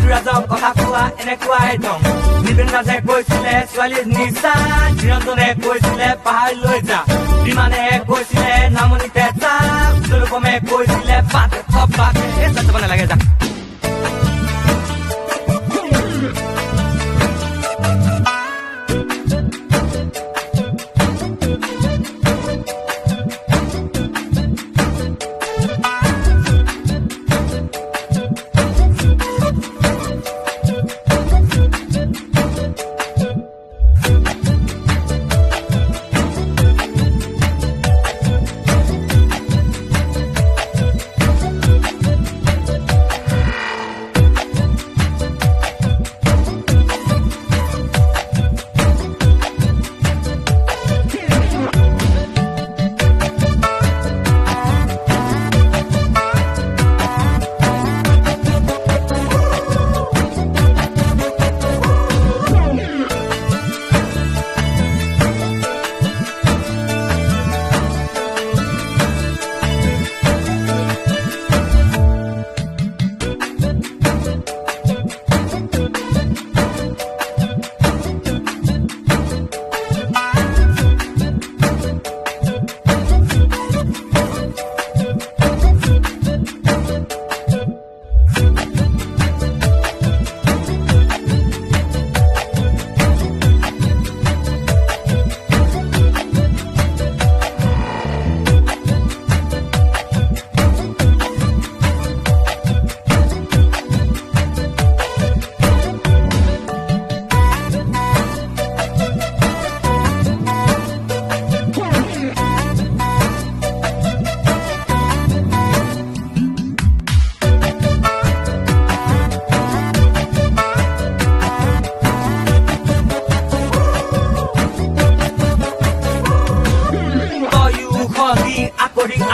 দুৰাজন কথা কোৱা এনেকুৱাই ধং নিবেন ৰাজে কৈছিলে ছোৱালীৰ নিচা চিৰন্তনে কৈছিলে পাহাৰ লৈ যা বিমানে কৈছিলে নামনিতে যা দুৰ্গমে কৈছিলে পাত পাতে যাব নালাগে যা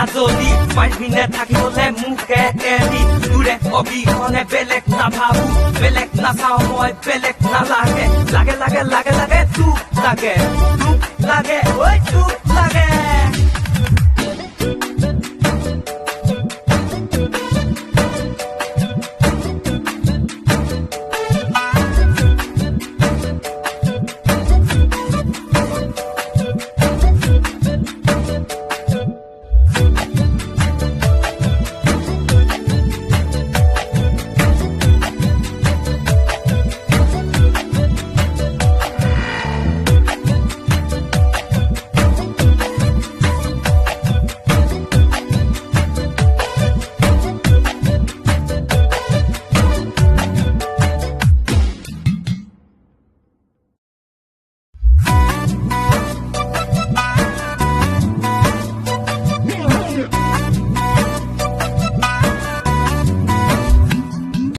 আজলি পাইপিনে থাকিবলে মুখে এৰি দূৰে অবিহনে বেলেগ নাভাবো বেলেগ নাচাওঁ মই বেলেগ নালাগে লাগে লাগে লাগে লাগে তোক লাগে ঐ তোক লাগে